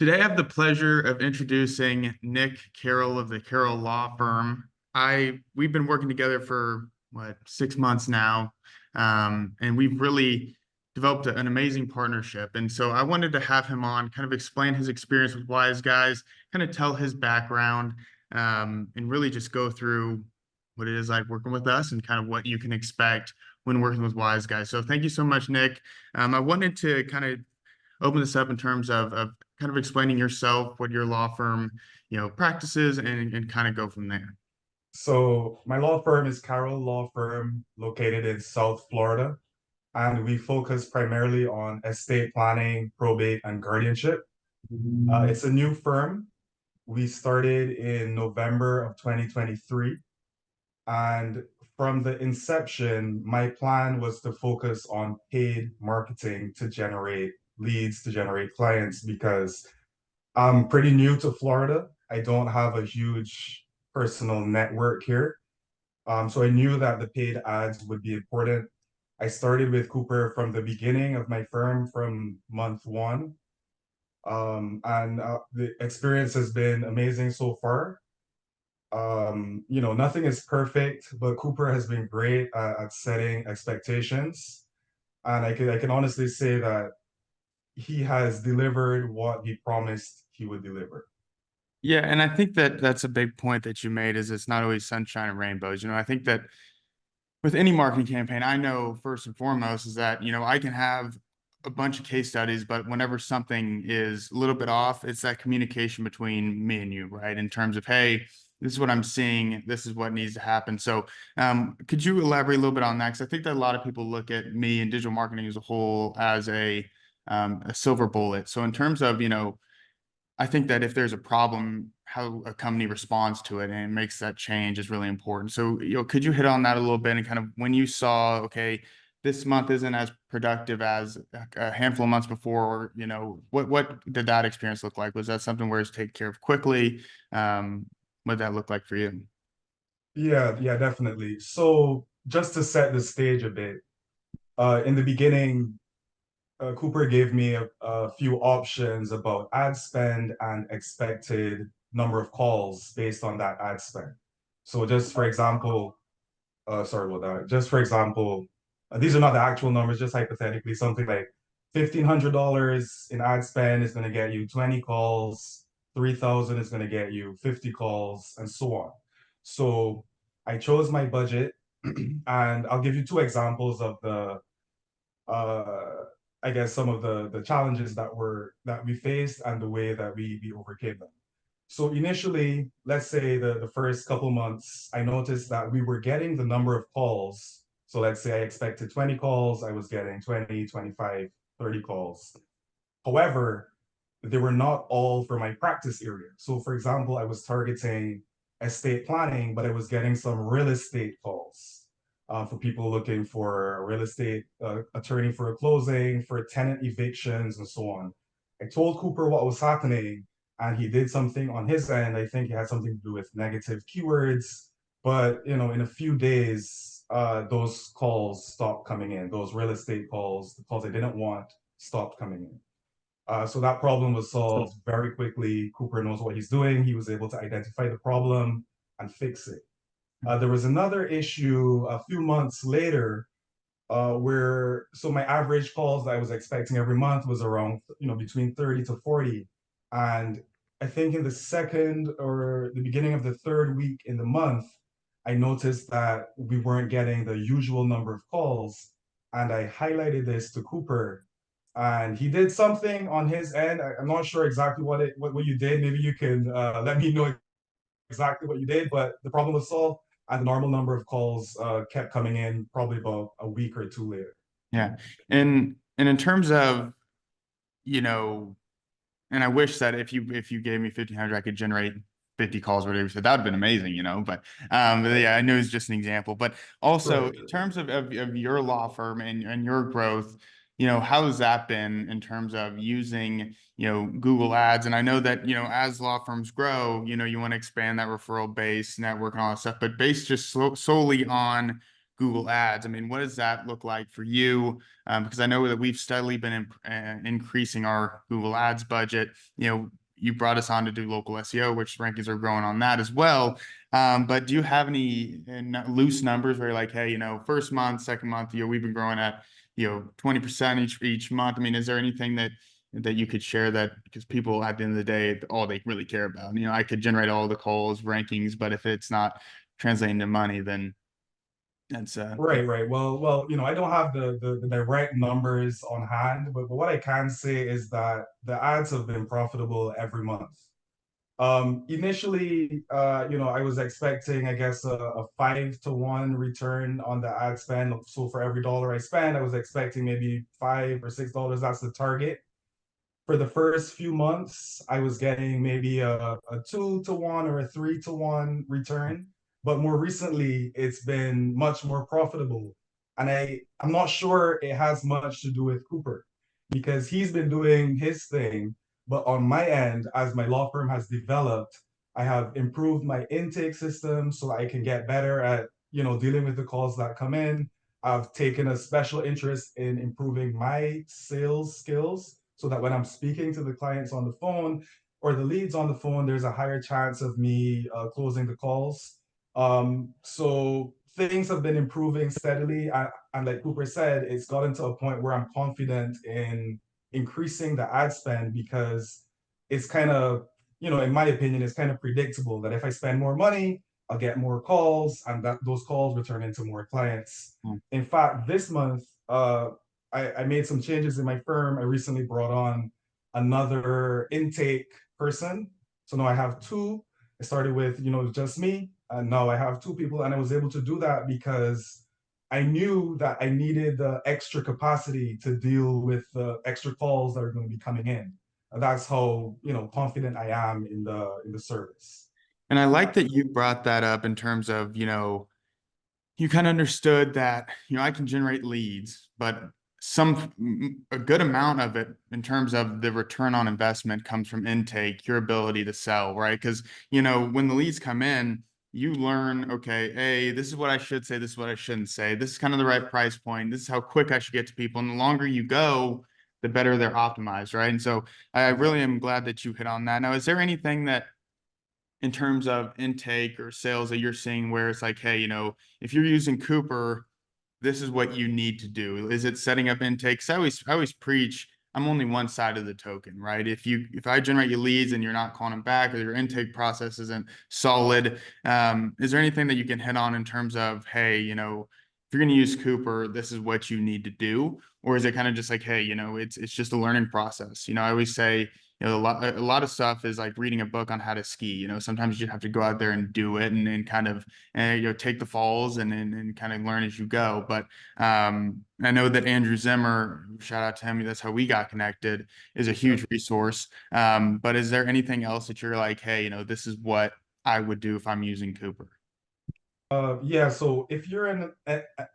Today, I have the pleasure of introducing Nick Carroll of the Carryl Law Firm. We've been working together for 6 months now, and we've really developed an amazing partnership. And so I wanted to have him on, kind of explain his experience with Wise Guys, kind of tell his background, and really just go through what it is like working with us and kind of what you can expect when working with Wise Guys. So thank you so much, Nick. I wanted to kind of open this up in terms of kind of explaining yourself, what your law firm, practices, and kind of go from there. So my law firm is Carroll Law Firm located in South Florida, and we focus primarily on estate planning, probate, and guardianship. It's a new firm. We started in November of 2023, and from the inception, my plan was to focus on paid marketing to generate leads, to generate clients, because I'm pretty new to Florida. I don't have a huge personal network here. So I knew that the paid ads would be important. I started with Cooper from the beginning of my firm, from month one. And the experience has been amazing so far. Nothing is perfect, but Cooper has been great at setting expectations. And I can honestly say that he has delivered what he promised he would deliver. Yeah, and I think that that's a big point that you made is it's not always sunshine and rainbows. I think that with any marketing campaign, I know first and foremost is that, I can have a bunch of case studies, but whenever something is a little bit off, it's that communication between me and you, right? In terms of, hey, this is what I'm seeing, this is what needs to happen. So, could you elaborate a little bit on that? Because I think that a lot of people look at me and digital marketing as a whole as a silver bullet. So, in terms of, I think that if there's a problem, how a company responds to it and makes that change is really important. So, could you hit on that a little bit and kind of when you saw, okay, this month isn't as productive as a handful of months before, or, what did that experience look like? Was that something where it's taken care of quickly? What did that look like for you? Yeah, definitely. So just to set the stage a bit, in the beginning, Cooper gave me a few options about ad spend and expected number of calls based on that ad spend. So just for example, sorry about that. Just for example, these are not the actual numbers, just hypothetically, something like $1,500 in ad spend is going to get you 20 calls, 3,000 is going to get you 50 calls, and so on. So I chose my budget, and I'll give you two examples of the uh, I guess some of the challenges that we faced and the way that we overcame them. So initially, let's say the first couple months, I noticed that we were getting the number of calls. So let's say I expected 20 calls, I was getting 20, 25, 30 calls. However, they were not all for my practice area. So for example, I was targeting estate planning, but I was getting some real estate calls for people looking for a real estate attorney for a closing, for tenant evictions, and so on. I told Cooper what was happening, and he did something on his end. I think it had something to do with negative keywords, but in a few days, those calls stopped coming in. Those real estate calls, the calls I didn't want, stopped coming in. So that problem was solved very quickly. Cooper knows what he's doing. He was able to identify the problem and fix it. There was another issue a few months later where so my average calls that I was expecting every month was around between 30 to 40. And I think in the second or the beginning of the third week in the month, I noticed that we weren't getting the usual number of calls. And I highlighted this to Cooper, and he did something on his end. I'm not sure exactly what you did. Maybe you can let me know exactly what you did, but the problem was solved, and the normal number of calls kept coming in probably about a week or two later. Yeah. And in terms of, you know, and I wish that if you gave me 1,500, I could generate 50 calls or whatever. So that would have been amazing, but yeah, I know it's just an example. But also Right. in terms of your law firm and your growth, how has that been in terms of using, Google Ads? And I know that, as law firms grow, you want to expand that referral base, network, and all that stuff, but based just solely on Google Ads. I mean, what does that look like for you? Because I know that we've steadily been increasing our Google Ads budget. You brought us on to do local SEO, which rankings are growing on that as well. But do you have any loose numbers where you're like, hey, first month, second month, we've been growing at 20% each month? I mean, is there anything that you could share, that because people at the end of the day, all they really care about, I could generate all the calls, rankings, but if it's not translating to money, then that's Right, right. Well, I don't have the direct numbers on hand, but what I can say is that the ads have been profitable every month. Initially, I was expecting, I guess, a 5-to-1 return on the ad spend. So for every dollar I spend, I was expecting maybe $5 or $6. That's the target. For the first few months, I was getting maybe a 2-to-1 or a 3-to-1 return. But more recently, it's been much more profitable. And I'm not sure it has much to do with Cooper because he's been doing his thing. But on my end, as my law firm has developed, I have improved my intake system so I can get better at, dealing with the calls that come in. I've taken a special interest in improving my sales skills so that when I'm speaking to the clients on the phone or the leads on the phone, there's a higher chance of me closing the calls. So things have been improving steadily. And like Cooper said, it's gotten to a point where I'm confident in increasing the ad spend because it's kind of, in my opinion, it's kind of predictable that if I spend more money, I'll get more calls and that those calls return into more clients. Mm. In fact, this month, I made some changes in my firm. I recently brought on another intake person. So now I have two. I started with, just me, and now I have two people. And I was able to do that because I knew that I needed the extra capacity to deal with the extra calls that are going to be coming in. And that's how, confident I am in the service. And I like that you brought that up in terms of, you kind of understood that, I can generate leads, but a good amount of it in terms of the return on investment comes from intake, your ability to sell, right? Because, when the leads come in, you learn, okay, hey, this is what I should say, this is what I shouldn't say, this is kind of the right price point, this is how quick I should get to people. And the longer you go, the better they're optimized, right? And so I really am glad that you hit on that. Now, is there anything that in terms of intake or sales that you're seeing where it's like, hey, if you're using Cooper, this is what you need to do? Is it setting up intakes? I always preach, I'm only one side of the token, right? If I generate you leads and you're not calling them back or your intake process isn't solid, is there anything that you can hit on in terms of, hey, if you're going to use Cooper, this is what you need to do? Or is it kind of just like, hey, it's just a learning process? I always say, a lot of stuff is like reading a book on how to ski. Sometimes you have to go out there and do it and kind of take the falls and kind of learn as you go. But I know that Andrew Zimmer, shout out to him, that's how we got connected, is a huge resource. But is there anything else that you're like, hey, this is what I would do if I'm using Cooper? Yeah, so if you're an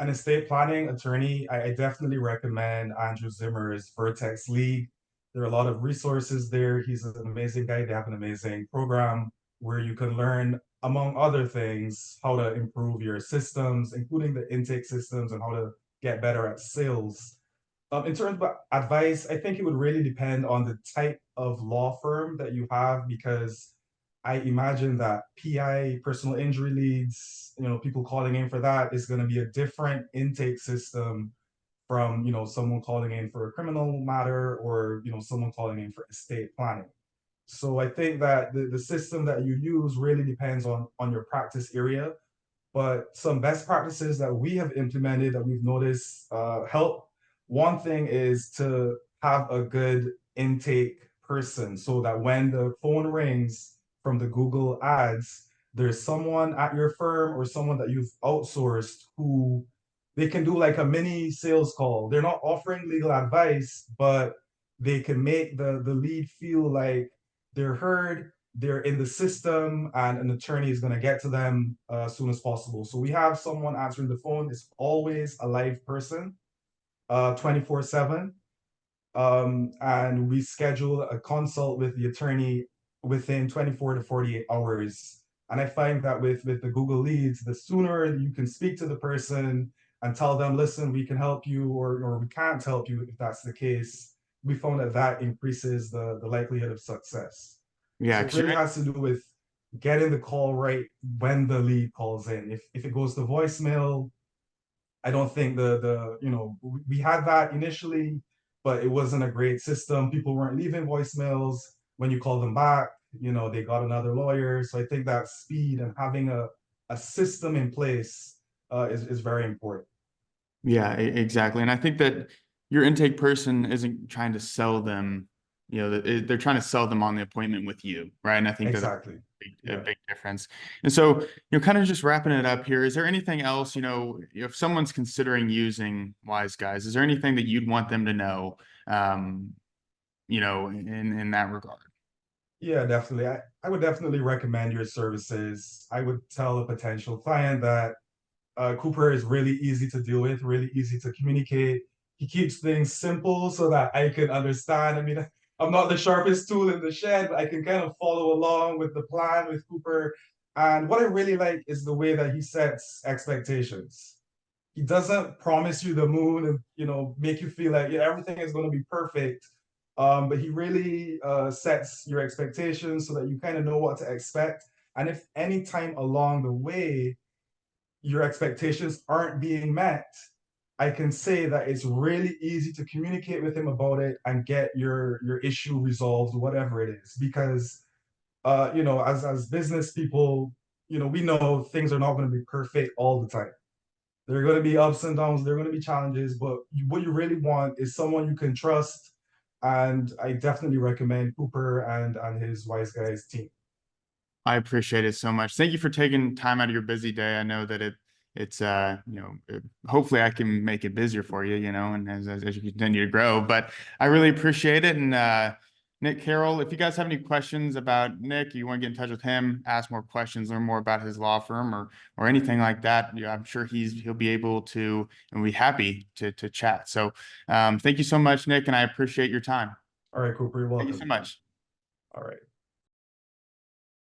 estate planning attorney, I definitely recommend Andrew Zimmer's Vertex League. There are a lot of resources there. He's an amazing guy. They have an amazing program where you can learn, among other things, how to improve your systems, including the intake systems and how to get better at sales. In terms of advice, I think it would really depend on the type of law firm that you have because I imagine that PI, personal injury leads, people calling in for that is going to be a different intake system from, someone calling in for a criminal matter or, someone calling in for estate planning. So I think that the system that you use really depends on your practice area. But some best practices that we have implemented that we've noticed help. One thing is to have a good intake person so that when the phone rings from the Google ads, there's someone at your firm or someone that you've outsourced who they can do like a mini sales call. They're not offering legal advice, but they can make the lead feel like they're heard, they're in the system, and an attorney is going to get to them as soon as possible. So we have someone answering the phone. It's always a live person, 24/7. And we schedule a consult with the attorney within 24 to 48 hours. And I find that with the Google Leads, the sooner you can speak to the person and tell them, listen, we can help you, or we can't help you if that's the case, we found that that increases the likelihood of success. Yeah, So it 'cause really has to do with getting the call right when the lead calls in. If it goes to voicemail, I don't think we had that initially, but it wasn't a great system. People weren't leaving voicemails. When you call them back, they got another lawyer. So I think that speed and having a system in place is very important. Yeah, exactly. And I think that your intake person isn't trying to sell them, they're trying to sell them on the appointment with you, right? And I think that Exactly. a Yeah. big difference. And so, kind of just wrapping it up here, is there anything else, if someone's considering using Wise Guys, is there anything that you'd want them to know, um, in that regard? Yeah, definitely. I would definitely recommend your services. I would tell a potential client that Cooper is really easy to deal with, really easy to communicate. He keeps things simple so that I can understand. I mean, I'm not the sharpest tool in the shed, but I can kind of follow along with the plan with Cooper. And what I really like is the way that he sets expectations. He doesn't promise you the moon and make you feel like, yeah, everything is going to be perfect. But he really sets your expectations so that you kind of know what to expect. And if any time along the way your expectations aren't being met, I can say that it's really easy to communicate with him about it and get your issue resolved, whatever it is. Because as business people, we know things are not going to be perfect all the time. There are going to be ups and downs, there are going to be challenges, but what you really want is someone you can trust. And I definitely recommend Cooper and his Wise Guys team. I appreciate it so much. Thank you for taking time out of your busy day. I know that it's hopefully I can make it busier for you, and as you continue to grow. But I really appreciate it. And Nick, Carroll, if you guys have any questions about Nick, you want to get in touch with him, ask more questions, learn more about his law firm or anything like that, I'm sure he'll be able to and be happy to chat. So thank you so much, Nick, and I appreciate your time. All right, Cooper, you're Thank you so welcome. much. All right.